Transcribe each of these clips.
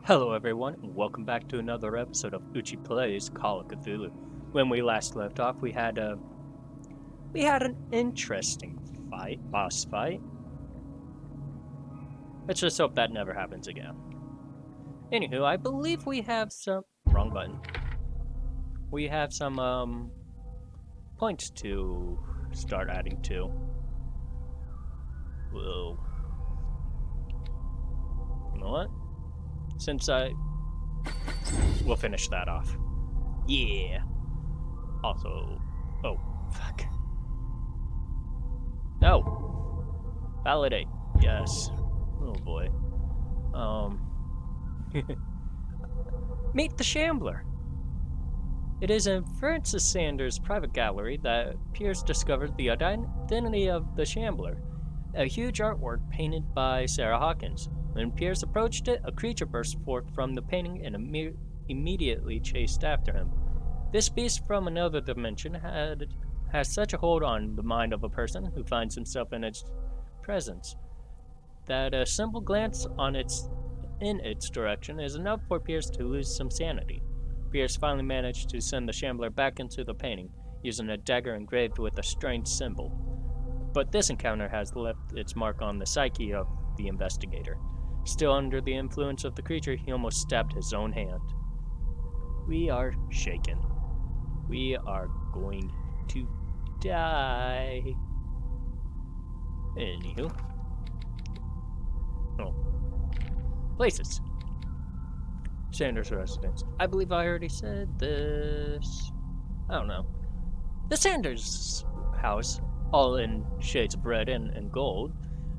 Hello everyone, and welcome back to another episode of Uchi Plays Call of Cthulhu. When we last left off, we had an interesting boss fight. Let's just hope that never happens again. Anywho, I believe we have some wrong button. We have some points to start adding to. Whoa. You know what? We'll finish that off. Yeah. Also, oh, fuck. No. Validate. Yes. Oh boy. Meet the Shambler. It is in Francis Sanders' private gallery that Pierce discovered the identity of the Shambler, a huge artwork painted by Sarah Hawkins. When Pierce approached it, a creature burst forth from the painting and immediately chased after him. This beast from another dimension has such a hold on the mind of a person who finds himself in its presence that a simple glance in its direction is enough for Pierce to lose some sanity. Pierce finally managed to send the Shambler back into the painting, using a dagger engraved with a strange symbol. But this encounter has left its mark on the psyche of the investigator. Still under the influence of the creature, he almost stabbed his own hand. We are shaken. We are going to die. Anywho. Oh. Places. Sanders' residence. I believe I already said this. I don't know. The Sanders house, all in shades of red and gold,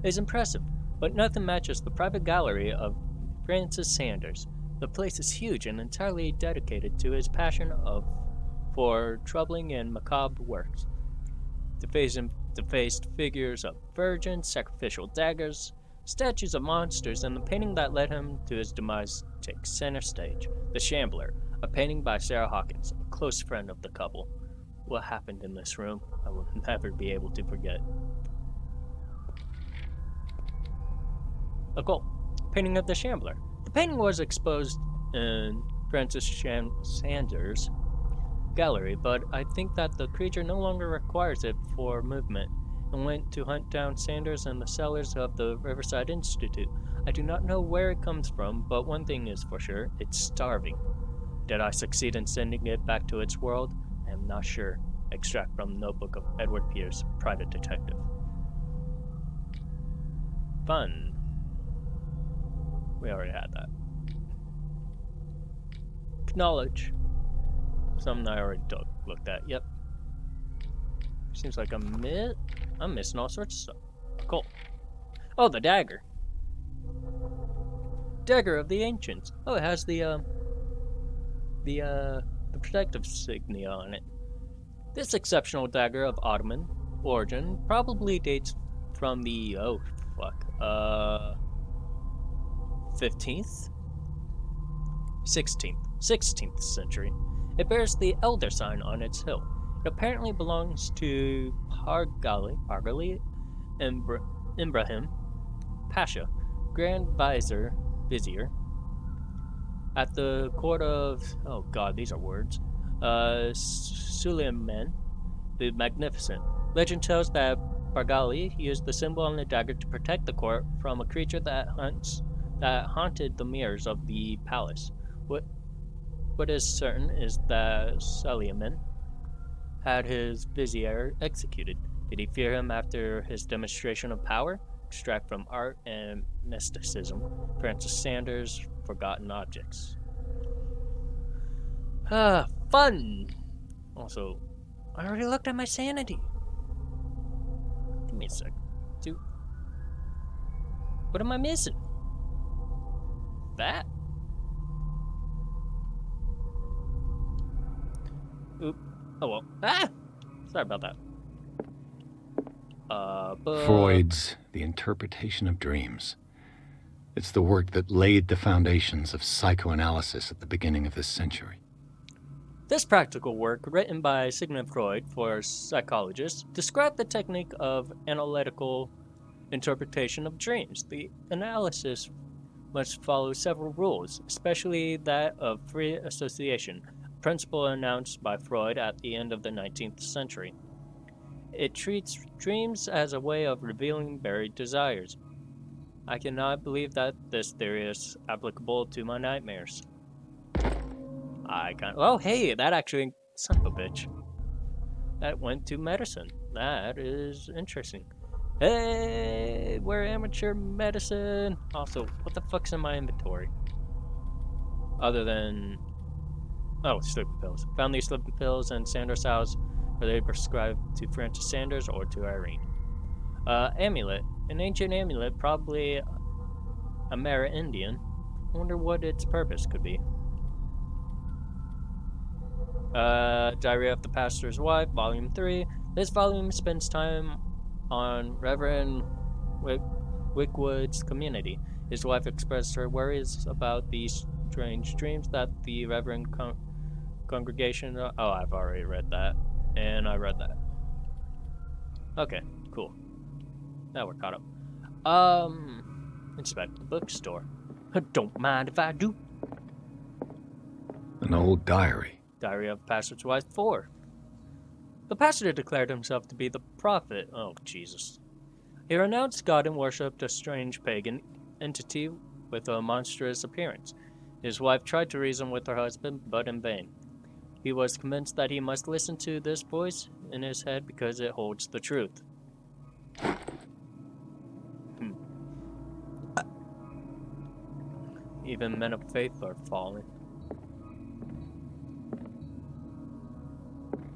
is impressive. But nothing matches the private gallery of Francis Sanders. The place is huge and entirely dedicated to his passion for troubling and macabre works. Defaced figures of virgins, sacrificial daggers, statues of monsters, and the painting that led him to his demise take center stage. The Shambler, a painting by Sarah Hawkins, a close friend of the couple. What happened in this room, I will never be able to forget. A goal. Painting of the Shambler. The painting was exposed in Francis Sanders' gallery, but I think that the creature no longer requires it for movement and went to hunt down Sanders in the cellars of the Riverside Institute. I do not know where it comes from, but one thing is for sure, it's starving. Did I succeed in sending it back to its world? I am not sure. Extract from Notebook of Edward Pierce, Private Detective. Fun. We already had that. Acknowledge. Something I already looked at. Yep. Seems like I'm missing all sorts of stuff. Cool. Oh, the dagger. Dagger of the Ancients. Oh, it has the protective insignia on it. This exceptional dagger of Ottoman origin probably dates from the 15th? 16th century. It bears the Elder sign on its hilt. It apparently belongs to Pargali Ibrahim Pasha, Grand Vizier, at the court of, oh god, these are words, Suleiman the Magnificent. Legend tells that Pargali used the symbol on the dagger to protect the court from a creature that haunted the mirrors of the palace. What is certain is that Suleiman had his vizier executed. Did he fear him after his demonstration of power? Extract from Art and Mysticism, Francis Sanders' Forgotten Objects. Fun! Also, I already looked at my sanity. Give me a sec. What am I missing? That? Oop. Oh well. Ah! Sorry about that. Freud's The Interpretation of Dreams. It's the work that laid the foundations of psychoanalysis at the beginning of this century. This practical work, written by Sigmund Freud for psychologists, described the technique of analytical interpretation of dreams. The analysis must follow several rules, especially that of free association, a principle announced by Freud at the end of the 19th century. It treats dreams as a way of revealing buried desires. I cannot believe that this theory is applicable to my nightmares. Oh, hey, that actually. Son of a bitch. That went to medicine. That is interesting. Hey, we're amateur medicine. Also, what the fuck's in my inventory? Other than. Oh, sleeping pills. Found these sleeping pills in Sanders' house. Were they prescribed to Francis Sanders or to Irene? Amulet. An ancient amulet, probably Amerindian. I wonder what its purpose could be. Diary of the Pastor's Wife, Volume 3. This volume spends time on Reverend Wickwood's community. His wife expressed her worries about these strange dreams that the Reverend congregation... Oh, I've already read that. And I read that. Okay, cool. Now we're caught up. Inspect the bookstore. Don't mind if I do. An old diary. Diary of Pastor's Wife 4. The pastor declared himself to be the prophet. Oh, Jesus. He renounced God and worshipped a strange pagan entity with a monstrous appearance. His wife tried to reason with her husband, but in vain. He was convinced that he must listen to this voice in his head because it holds the truth. Even men of faith are fallen.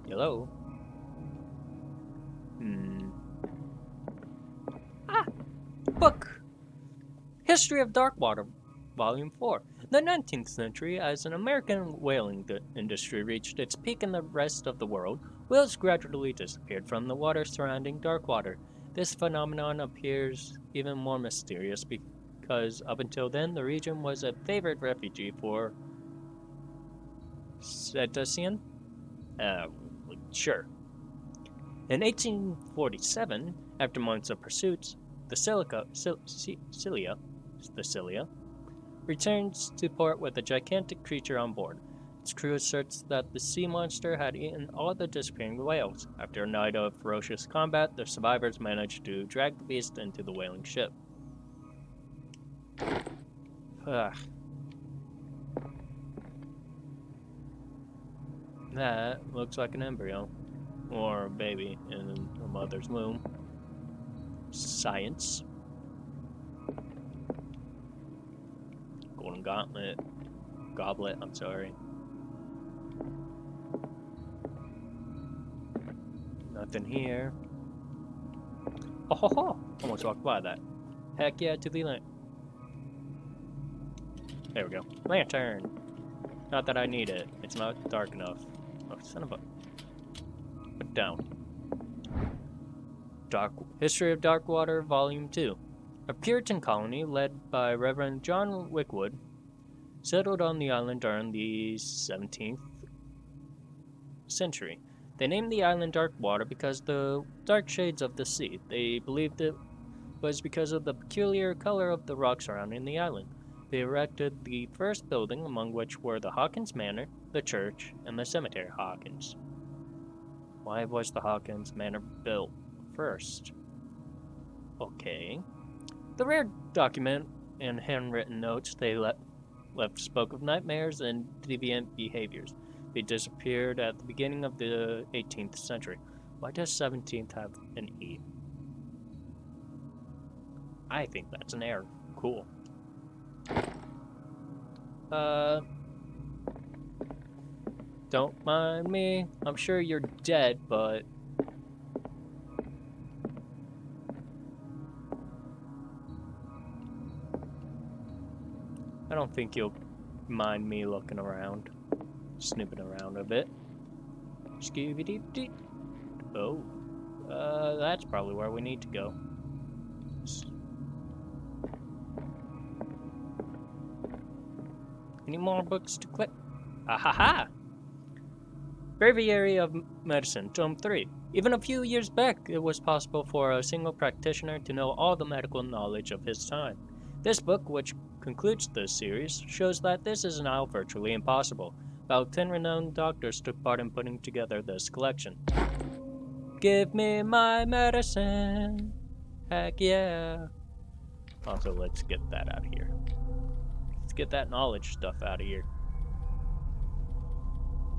Hello? Book! History of Darkwater, Volume 4. The 19th century, as an American whaling industry reached its peak in the rest of the world, whales gradually disappeared from the water surrounding Darkwater. This phenomenon appears even more mysterious because up until then, the region was a favored refuge for cetacean? Sure. In 1847, after months of pursuits, the Cilia returns to port with a gigantic creature on board. Its crew asserts that the sea monster had eaten all the disappearing whales. After a night of ferocious combat, the survivors managed to drag the beast into the whaling ship. That looks like an embryo. Or a baby in a mother's womb. Science. Golden Goblet, I'm sorry. Nothing here. Oh ho ho! Almost walked by that. Heck yeah, to the lamp. There we go. Lantern! Not that I need it. It's not dark enough. Oh, son of a... Put down. History of Darkwater, Volume 2. A Puritan colony led by Reverend John Wickwood settled on the island during the 17th century. They named the island Darkwater because the dark shades of the sea. They believed it was because of the peculiar color of the rock surrounding the island. They erected the first building, among which were the Hawkins Manor, the church, and the cemetery Hawkins. Why was the Hawkins Manor built first? Okay. The rare document and handwritten notes they left spoke of nightmares and deviant behaviors. They disappeared at the beginning of the 18th century. Why does 17th have an E? I think that's an error. Cool. Don't mind me. I'm sure you're dead, but... I don't think you'll mind me looking around. Snooping around a bit. Scooby-Doo-Doo. Oh. That's probably where we need to go. Any more books to click? Ahaha! Breviary of Medicine, Tome 3. Even a few years back, it was possible for a single practitioner to know all the medical knowledge of his time. This book, which concludes this series shows that this is now virtually impossible. About 10 renowned doctors took part in putting together this collection. Give me my medicine. Heck yeah. Also, let's get that out of here. Let's get that knowledge stuff out of here.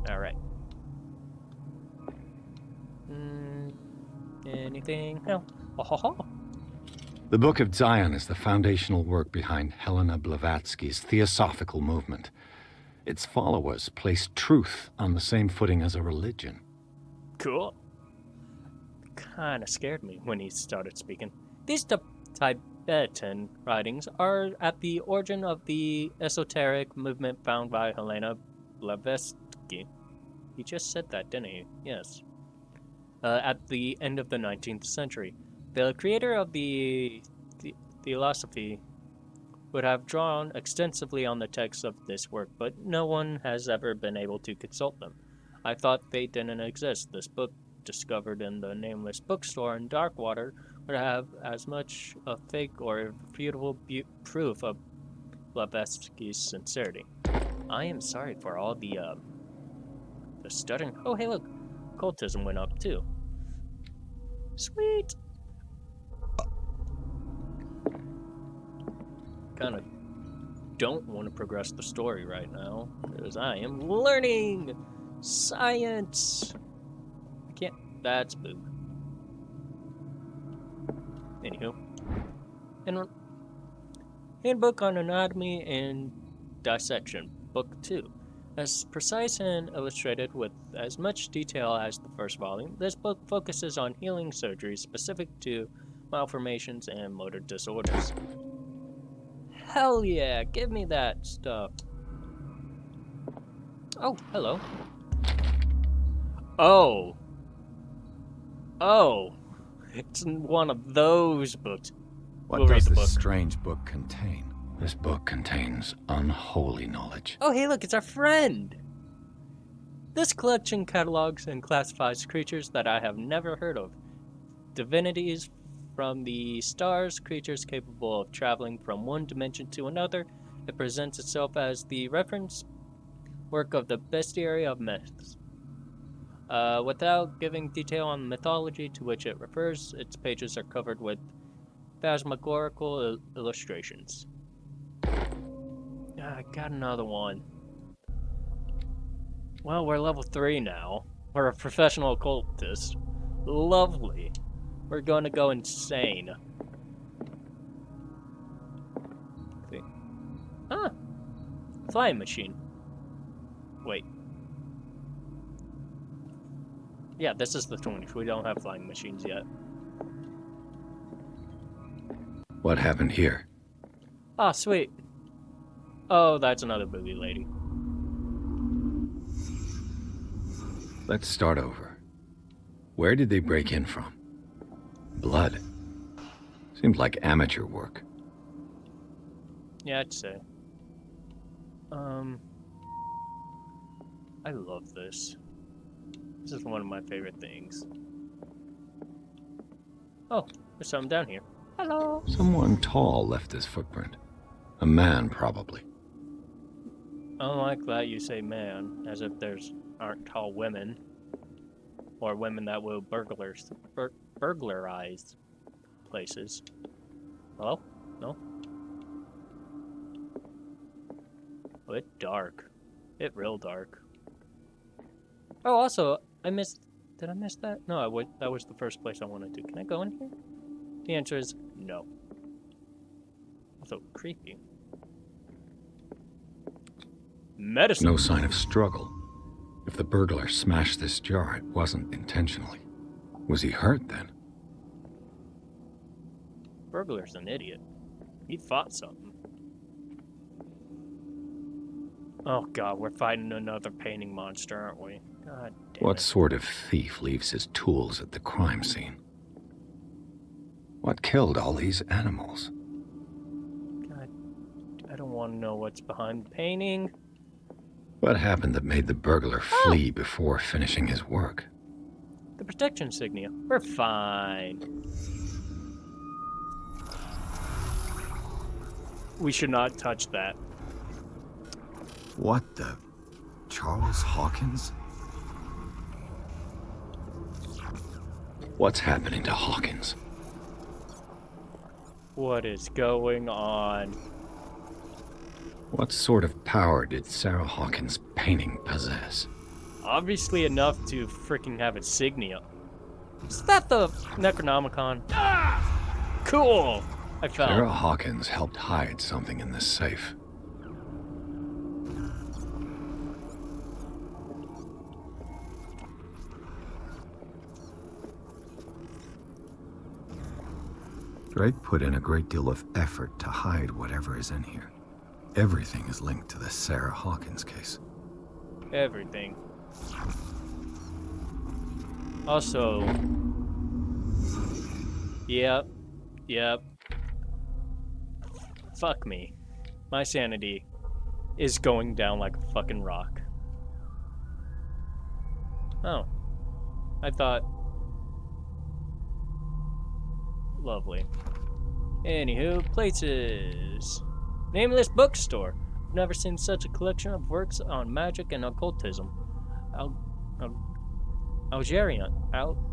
Alright. Anything? No. Oh. The Book of Zion is the foundational work behind Helena Blavatsky's Theosophical movement. Its followers placed truth on the same footing as a religion. Cool. Kinda scared me when he started speaking. These Tibetan writings are at the origin of the esoteric movement found by Helena Blavatsky. He just said that, didn't he? Yes. At the end of the 19th century. The creator of the Theosophy would have drawn extensively on the texts of this work, but no one has ever been able to consult them. I thought they didn't exist. This book, discovered in the nameless bookstore in Darkwater, would have as much a fake or irrefutable proof of Blavatsky's sincerity. I am sorry for all the stuttering. Oh, hey, look. Cultism went up, too. Sweet! Kind of don't want to progress the story right now, because I am learning science! I can't... That's boo. Anywho. Handbook on Anatomy and Dissection, Book 2. As precise and illustrated with as much detail as the first volume, this book focuses on healing surgeries specific to malformations and motor disorders. Hell yeah, give me that stuff. Oh, hello. Oh, it's one of those books. What does this strange book contain? This book contains unholy knowledge. Oh, hey, look, it's our friend! This collection catalogs and classifies creatures that I have never heard of. Divinities from the stars, creatures capable of traveling from one dimension to another. It presents itself as the reference work of the bestiary of myths. Without giving detail on the mythology to which it refers, its pages are covered with phantasmagorical illustrations. I got another one. Well, we're level 3 now. We're a professional occultist. Lovely. We're going to go insane. See. Ah! Flying machine. Wait. Yeah, this is the 20th. We don't have flying machines yet. What happened here? Ah, sweet. Oh, that's another booby lady. Let's start over. Where did they break in from? Blood. Seems like amateur work. Yeah, I'd say. I love this. This is one of my favorite things. Oh, there's something down here. Hello. Someone tall left this footprint. A man, probably. I don't like that you say man, as if aren't tall women. Or women that will burglarize places. Hello? No? Oh, it's dark. It's real dark. Oh, also, did I miss that? No, that was the first place I wanted to. Can I go in here? The answer is no. Also, creepy. Medicine. No sign of struggle. If the burglar smashed this jar, it wasn't intentionally. Was he hurt then? Burglar's an idiot. He fought something. Oh god, we're fighting another painting monster, aren't we? God damn What it. sort of thief leaves his tools at the crime scene? What killed all these animals? God, I don't want to know what's behind the painting. What happened that made the burglar flee before finishing his work? The protection insignia. We're fine. We should not touch that. What the... Charles Hawkins? What's happening to Hawkins? What is going on? What sort of power did Sarah Hawkins' painting possess? Obviously enough to freaking have insignia. Is that the Necronomicon? Ah! Cool! I fell. Sarah Hawkins helped hide something in this safe. Drake put in a great deal of effort to hide whatever is in here. Everything is linked to the Sarah Hawkins case. Everything. Also... Yep. Fuck me. My sanity is going down like a fucking rock. Oh. I thought... Lovely. Anywho, places. Nameless bookstore. I've never seen such a collection of works on magic and occultism.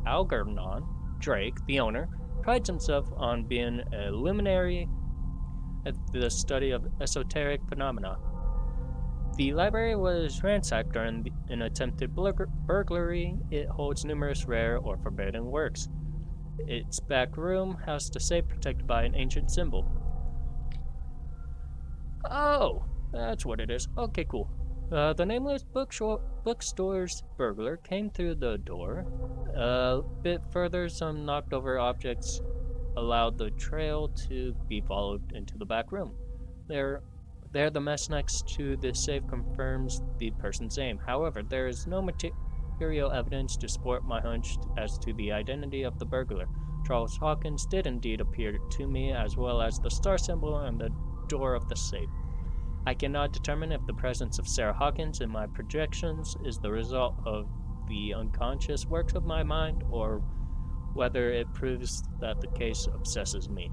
Algernon Drake, the owner, prides himself on being a luminary at the study of esoteric phenomena. The library was ransacked during an attempted burglary. It holds numerous rare or forbidden works. Its back room housed a safe protected by an ancient symbol. Oh, that's what it is. Okay, cool. The nameless bookstore's burglar came through the door. A bit further, some knocked over objects allowed the trail to be followed into the back room. There, the mess next to the safe confirms the person's aim. However, there is no material evidence to support my hunch as to the identity of the burglar. Charles Hawkins did indeed appear to me, as well as the star symbol on the door of the safe. I cannot determine if the presence of Sarah Hawkins in my projections is the result of the unconscious works of my mind, or whether it proves that the case obsesses me.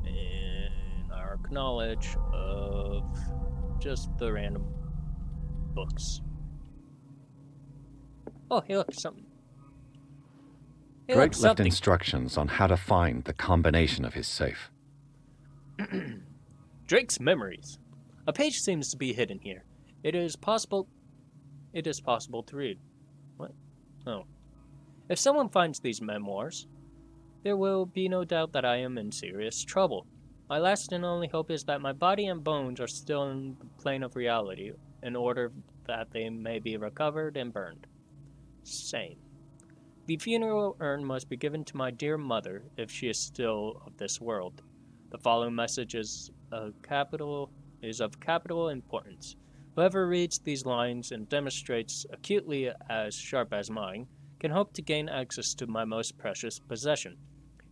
And our knowledge of just the random books. Oh, hey, look, something. Hey, Drake left instructions on how to find the combination of his safe. Drake's memories. A page seems to be hidden here. It is possible to read. What? Oh. If someone finds these memoirs, there will be no doubt that I am in serious trouble. My last and only hope is that my body and bones are still in the plane of reality, in order that they may be recovered and burned. Same. The funeral urn must be given to my dear mother, if she is still of this world. The following message is of capital importance. Whoever reads these lines and demonstrates acutely as sharp as mine can hope to gain access to my most precious possession.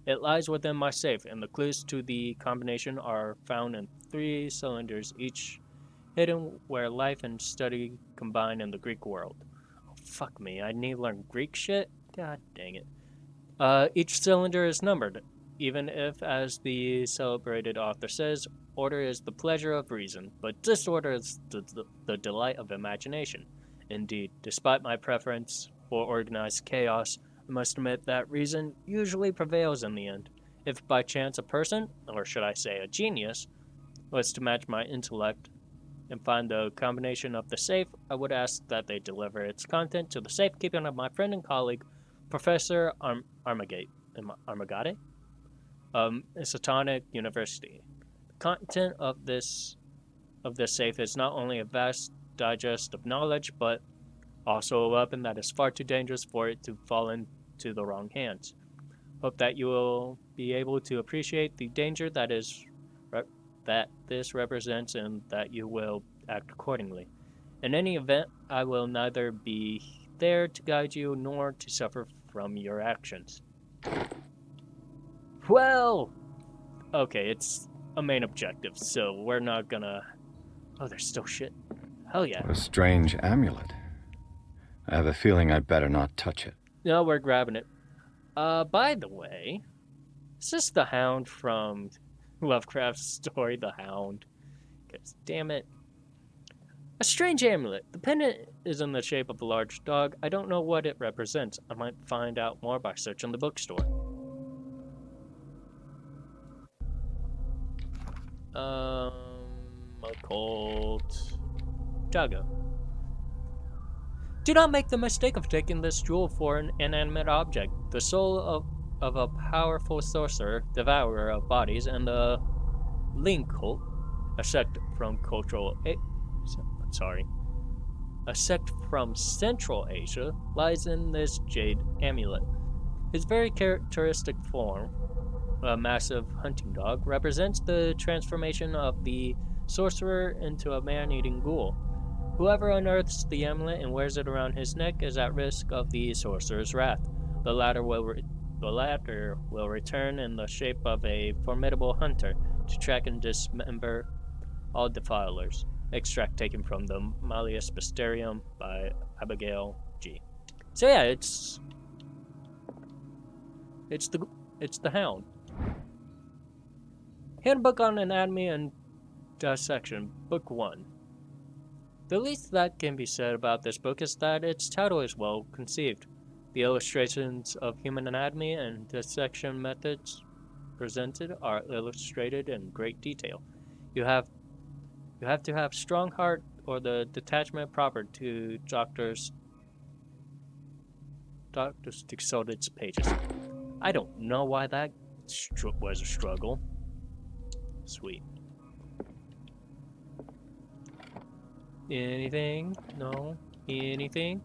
It lies within my safe, and the clues to the combination are found in 3 cylinders, each hidden where life and study combine in the Greek world. Oh, fuck me, I need to learn Greek shit? God dang it. Each cylinder is numbered, even if, as the celebrated author says, order is the pleasure of reason, but disorder is the delight of imagination. Indeed, despite my preference for organized chaos, I must admit that reason usually prevails in the end. If by chance a person, or should I say a genius, was to match my intellect and find the combination of the safe, I would ask that they deliver its content to the safekeeping of my friend and colleague, Professor Armagate, Satanic University. The content of this safe is not only a vast digest of knowledge, but also a weapon that is far too dangerous for it to fall into the wrong hands. Hope that you will be able to appreciate the danger that this represents, and that you will act accordingly. In any event, I will neither be there to guide you nor to suffer from your actions. Well, okay, it's a main objective, so we're not gonna... Oh, there's still shit. Hell yeah. What a strange amulet. I have a feeling I'd better not touch it. No, we're grabbing it. By the way, is this the Hound from Lovecraft's story, The Hound. Because, damn it. A strange amulet. The pendant is in the shape of a large dog. I don't know what it represents. I might find out more by searching the bookstore. Occult. Jaga. Do not make the mistake of taking this jewel for an inanimate object. The soul of a powerful sorcerer, devourer of bodies, and the Ling cult, a sect from a sect from Central Asia, lies in this jade amulet. His very characteristic form, a massive hunting dog, represents the transformation of the sorcerer into a man-eating ghoul. Whoever unearths the amulet and wears it around his neck is at risk of the sorcerer's wrath. The latter will return in the shape of a formidable hunter to track and dismember all defilers. Extract taken from the Malleus Mysterium by Abigail G. So yeah, it's the Hound. Handbook on Anatomy and Dissection, Book 1. The least that can be said about this book is that its title is well conceived. The illustrations of human anatomy and dissection methods presented are illustrated in great detail. You have to have strong heart or the detachment proper to doctors to sort its pages. I don't know why that was a struggle. Sweet. Anything? No? Anything?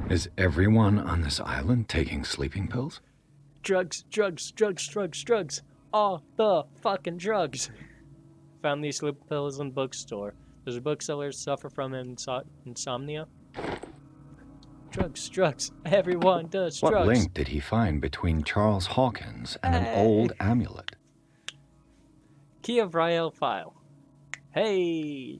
Is everyone on this island taking sleeping pills? Drugs. All the fucking drugs. Found these sleeping pills in the bookstore. Does the bookseller suffer from insomnia? Drugs. Everyone does drugs. What link did he find between Charles Hawkins and an old amulet? Key of Rael file. Hey!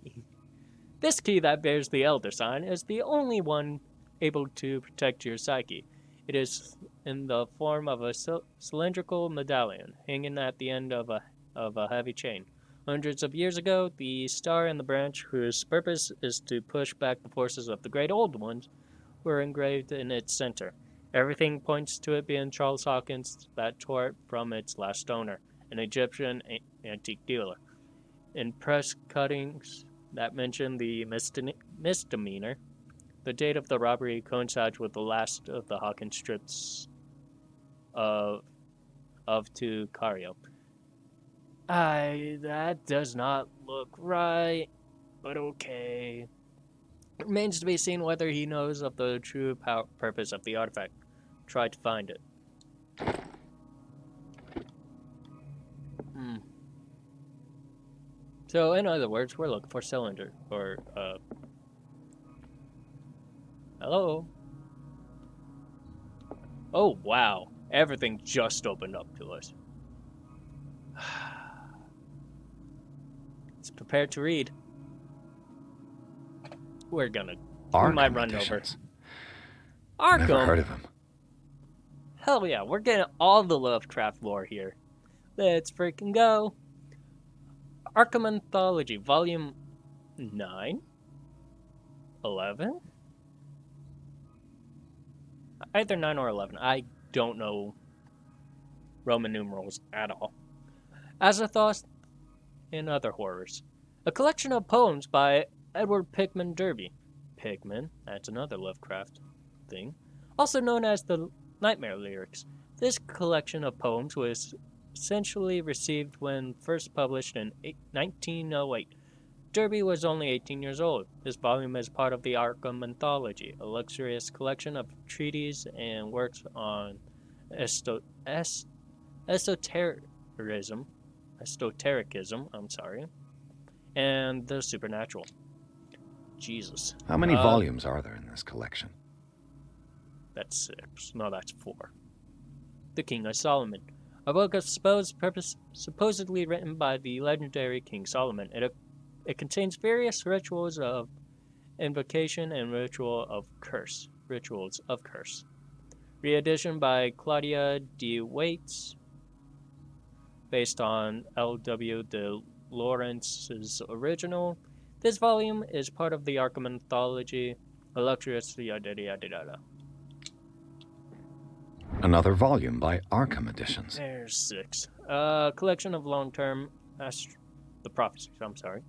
This key that bears the Elder sign is the only one able to protect your psyche. It is in the form of a cylindrical medallion hanging at the end of a heavy chain. Hundreds of years ago, the star and the branch, whose purpose is to push back the forces of the Great Old Ones, were engraved in its center. Everything points to it being Charles Hawkins that tore it from its last owner, an Egyptian antique dealer. In press cuttings that mention the misdemeanor, the date of the robbery coincides with the last of the Hawkins strips of to Cario. That does not look right, but okay. It remains to be seen whether he knows of the true purpose of the artifact. Try to find it. So, in other words, we're looking for cylinder, or, hello? Oh, wow. Everything just opened up to us. Let's prepare to read. We might run over. Arkham. Never heard of him. Hell yeah, we're getting all the Lovecraft lore here. Let's freaking go. Arkham Anthology, Volume 9? 11? Either 9 or 11. I don't know Roman numerals at all. Azathoth and Other Horrors. A collection of poems by Edward Pickman Derby. Pickman, that's another Lovecraft thing. Also known as the Nightmare Lyrics. This collection of poems was essentially received when first published in 1908. Derby was only 18 years old. This volume is part of the Arkham Anthology, a luxurious collection of treatises and works on esotericism, and the supernatural. Jesus. How many volumes are there in this collection? That's 6. No, that's 4. The King of Solomon. A book of supposedly written by the legendary King Solomon. It contains various rituals of invocation and rituals of curse. Re-edition by Claudia D. Waits. based on L.W. de Lawrence's original. This volume is part of the Arkham anthology, Illustrious yada yada yada. Another volume by Arkham Editions. There's 6. Collection of long-term the prophecies, I'm sorry.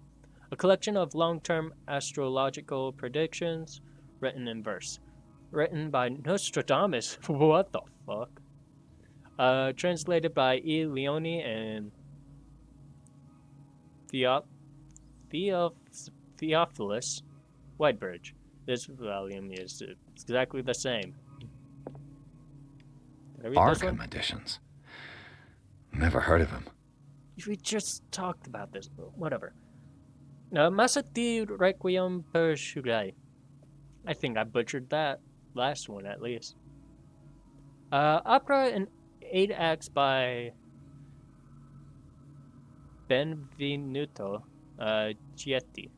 A collection of long-term astrological predictions written in verse. Written by Nostradamus. What the fuck? Translated by E. Leone and Theophilus Whitebridge. This volume is exactly the same. Arkham Editions. Never heard of him. We just talked about this. Whatever. Masati Requiem per Shugai. I think I butchered that last one at least. Opera in 8 acts by Benvenuto Gietti.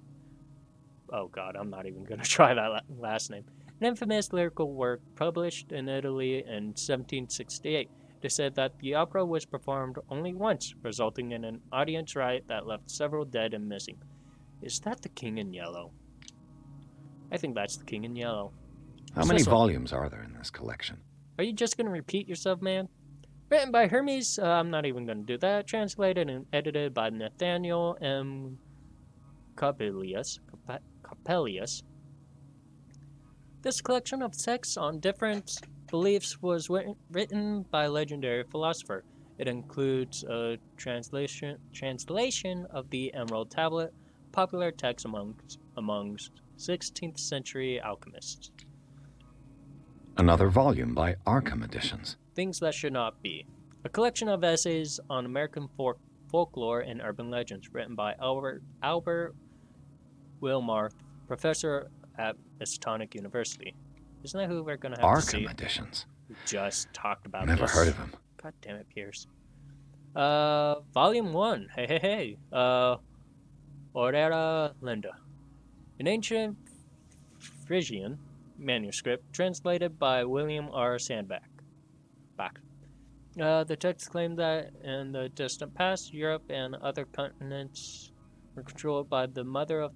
Oh god, I'm not even gonna try that last name. An infamous lyrical work published in Italy in 1768. They said that the opera was performed only once, resulting in an audience riot that left several dead and missing. Is that the King in Yellow? I think that's the King in Yellow. How many volumes are there in this collection? Are you just gonna repeat yourself, man? Written by Hermes, I'm not even gonna do that. Translated and edited by Nathaniel M. Coppelius. This collection of texts on different beliefs was written by a legendary philosopher. It includes a translation of the Emerald Tablet, popular text amongst 16th century alchemists. Another volume by Arkham Editions. Things That Should Not Be. A collection of essays on American folklore and urban legends written by Albert Wilmarth, professor at Miskatonic University. Isn't that who we're going to have to see? Arkham Editions. We just talked about Never this. heard of him. God damn it, Pierce. Volume 1. Hey. Aurora Linda. An ancient Frisian manuscript translated by William R. Sandbach. The text claimed that in the distant past, Europe and other continents were controlled by the mother of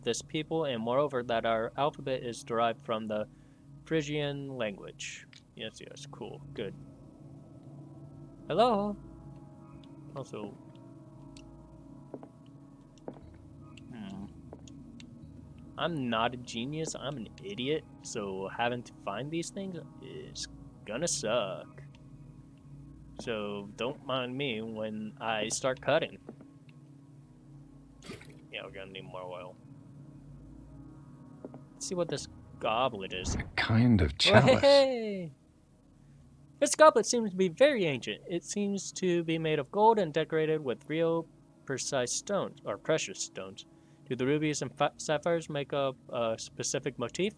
this people, and moreover that our alphabet is derived from the Frisian language. Yes, cool, good. Hello? Also... I'm not a genius, I'm an idiot, so having to find these things is gonna suck. So don't mind me when I start cutting. Yeah, we're gonna need more oil. Let's see what this goblet is. A kind of chalice. Hey! This goblet seems to be very ancient. It seems to be made of gold and decorated with real precise stones, or precious stones. Do the rubies and sapphires make up a specific motif?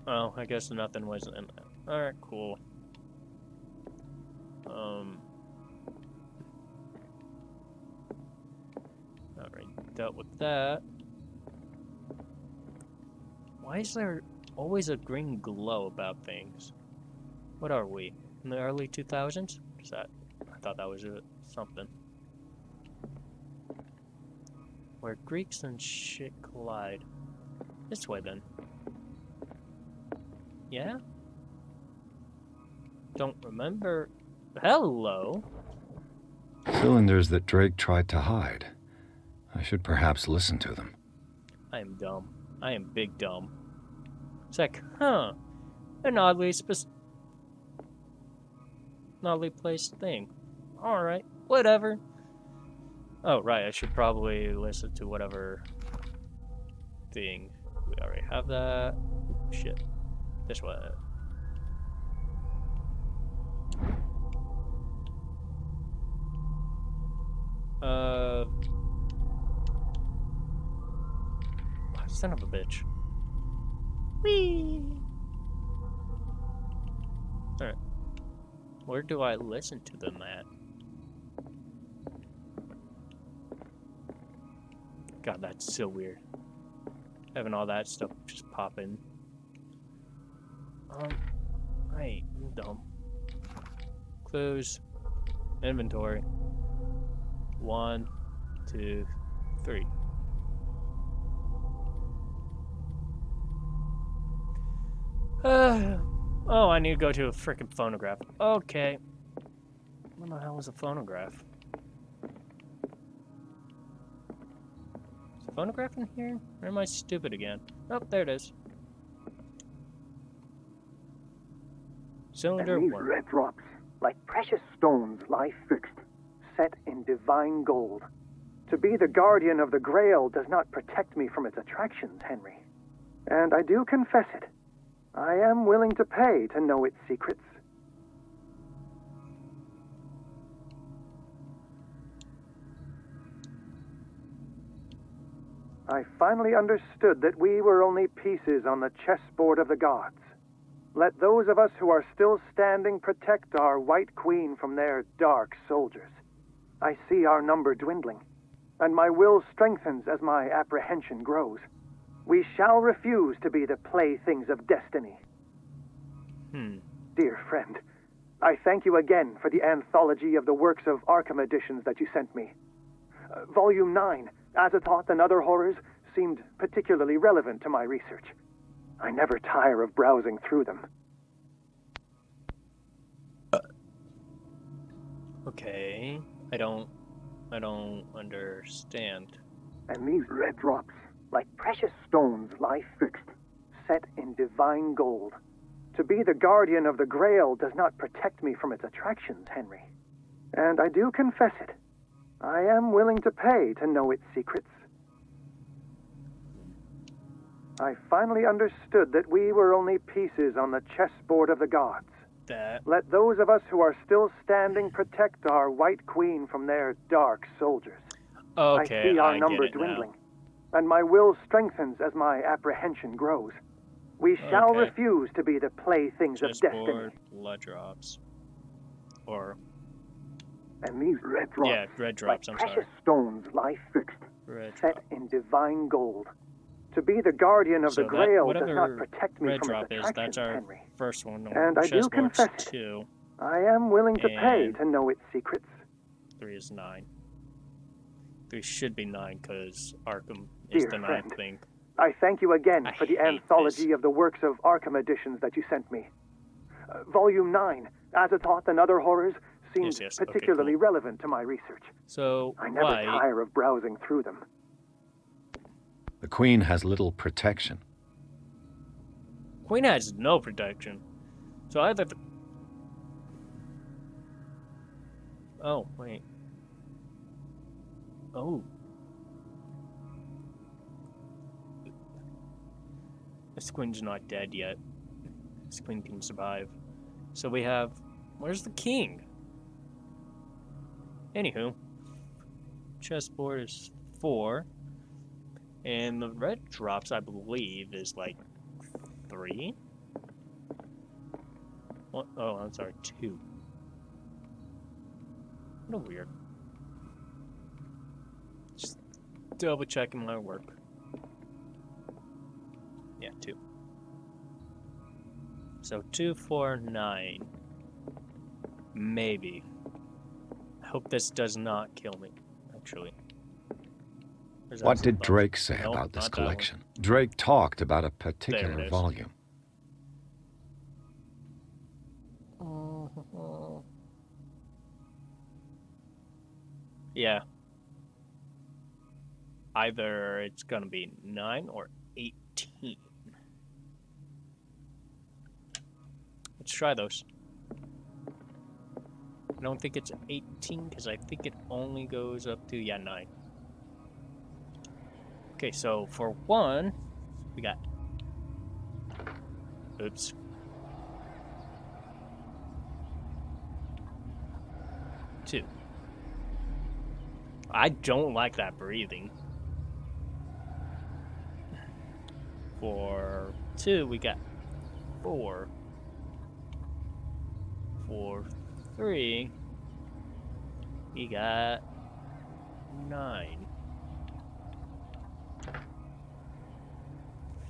Oh, I guess nothing was in that. Alright, cool. Alright, dealt with that. Why is there always a green glow about things? What are we? In the early 2000s? Is that? I thought that was something. Where Greeks and shit collide. This way then. Yeah? Don't remember. Hello? Cylinders that Drake tried to hide. I should perhaps listen to them. I am dumb. I am big dumb. It's like, huh. An oddly placed thing. Alright, whatever. Oh, right, I should probably listen to whatever thing. We already have that. Ooh, shit. This one. Son of a bitch. Whee! Alright. Where do I listen to them at? God, that's so weird. Having all that stuff just pop in. Right, I'm dumb. Clues. Inventory. 1, 2, 3. Oh, I need to go to a freaking phonograph. Okay. What the hell is a phonograph? Is a phonograph in here? Or am I stupid again? Oh, there it is. Cylinder And these 1. red drops, like precious stones, lie fixed, set in divine gold. To be the guardian of the Grail does not protect me from its attractions, Henry. And I do confess it. I am willing to pay to know its secrets. I finally understood that we were only pieces on the chessboard of the gods. Let those of us who are still standing protect our White Queen from their dark soldiers. I see our number dwindling, and my will strengthens as my apprehension grows. We shall refuse to be the playthings of destiny. Dear friend, I thank you again for the anthology of the works of Arkham editions that you sent me. Volume 9, Azathoth and Other Horrors, seemed particularly relevant to my research. I never tire of browsing through them. Okay. I don't understand. And these red drops, like precious stones, lie fixed, set in divine gold. To be the guardian of the Grail does not protect me from its attractions, Henry. And I do confess it. I am willing to pay to know its secrets. I finally understood that we were only pieces on the chessboard of the gods. Let those of us who are still standing protect our White Queen from their dark soldiers. Okay, I see our I number get it dwindling, and my will strengthens as my apprehension grows. We shall Okay. refuse to be the playthings of destiny. Chessboard, blood drops. Or, And these red drops, yeah, red drops, like I'm precious sorry. stones, lie fixed, Red set drop. in divine gold. To be the guardian of So the that, Grail does whatever not protect me red from drop its is, attractions, that's our Henry. first one. And I do Chessboard's confess it. 2. I am willing to pay And- to know its secrets. 3 is 9. 3 should be 9 because Arkham is Dear the friend, 9th thing. I thank you again I for the hate anthology this. of the works of Arkham editions that you sent me. Volume 9, Azathoth and Other Horrors, seemed Yes, okay, particularly cool. relevant to my research. So, I never why? tire of browsing through them. The Queen has little protection. Queen has no protection. So either. Oh, wait. Oh. This queen's not dead yet. This queen can survive. So we have. Where's the king? Anywho. Chessboard is 4. And the red drops, I believe, is like 3? What? Oh, I'm sorry, 2. What a weird. Just double checking my work. Yeah, 2. So 2, 4, 9. Maybe. I hope this does not kill me, actually. There's What did absolute Drake say Nope, about this not that one. collection? Drake talked about a There particular it is. volume. Yeah. Either it's gonna be 9 or 18. Let's try those. I don't think it's 18 because I think it only goes up to, yeah, 9. Okay, so for 1, we got. Oops. Two. I don't like that breathing. For 2, we got 4. For 3, we got 9.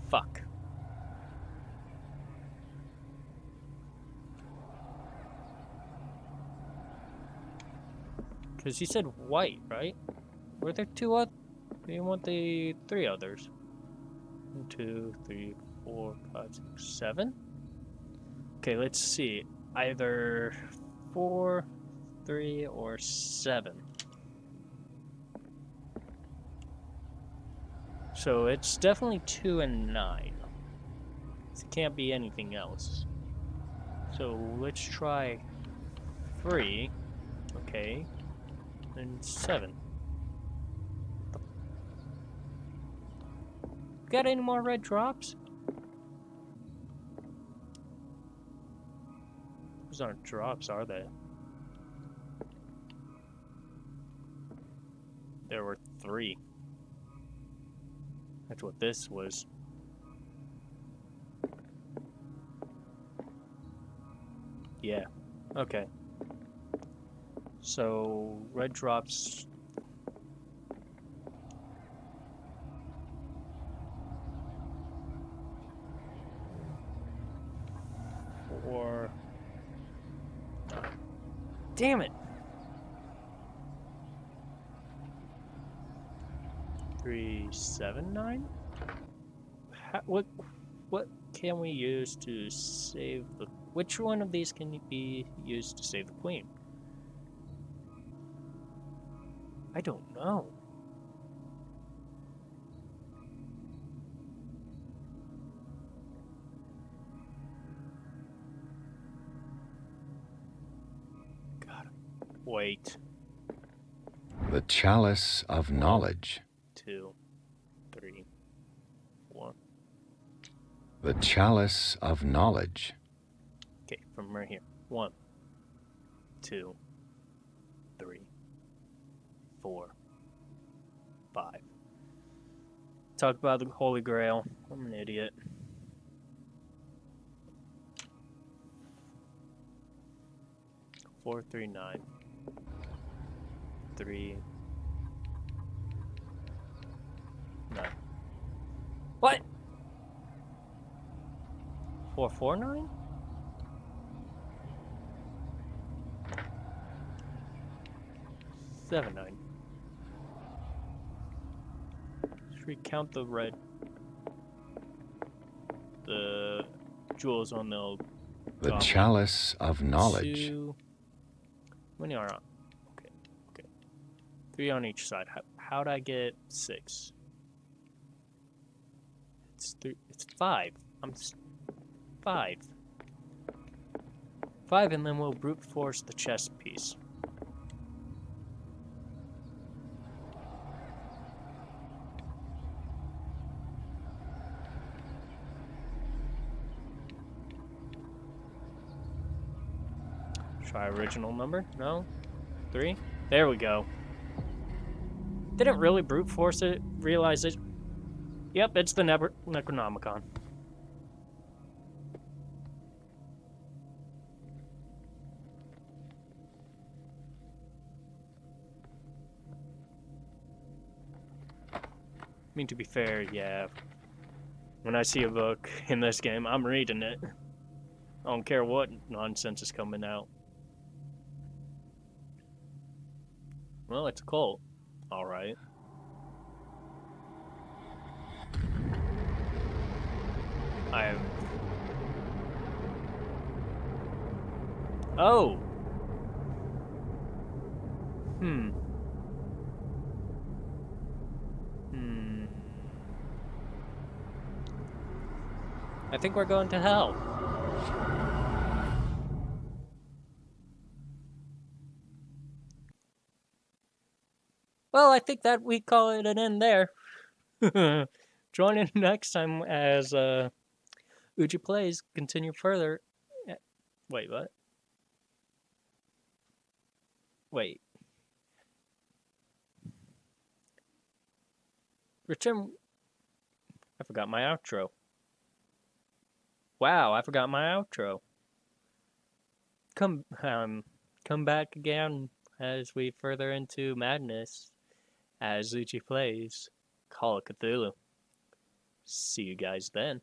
Fuck. Because you said white, right? Were there two others? Do you want the three others? 1, 2, 3, 4, 5, 6, 7? Okay, let's see. Either 4, 3, or 7. So it's definitely 2 and 9. It can't be anything else. So let's try 3. Okay. And 7. Got any more red drops? Those aren't drops, are they? There were 3. That's what this was. Yeah. Okay. So, red drops. Or. Damn it! 3, 7, 9? What can we use to save the... Which one of these can be used to save the queen? I don't know. God, wait. The Chalice of Knowledge. 2, 3, 4. The Chalice of Knowledge. Okay, from right here. 1, 2, 3, 4, 5. Talk about the Holy Grail. I'm an idiot. Four, 3, 9. 3, 9. What? 4, 4, 9? Seven, 9. Should we count the red? The jewels on the The goblet? Chalice of Knowledge. 2. How many are on? Okay, okay. 3 on each side. How'd I get 6? It's 3. It's 5. 5. 5, and then we'll brute force the chest piece. Try original number? No? 3? There we go. Didn't really brute force it, realize it. Yep, it's the Necronomicon. I mean, to be fair, yeah. When I see a book in this game, I'm reading it. I don't care what nonsense is coming out. Well, it's a cult. Alright. Oh! I think we're going to hell. Well, I think that we call it an end there. Join in next time as Uji Plays continue further. Wait, what? Wait. Return. I forgot my outro. Wow, I forgot my outro. Come back again as we further into madness as Uchi Plays Call of Cthulhu. See you guys then.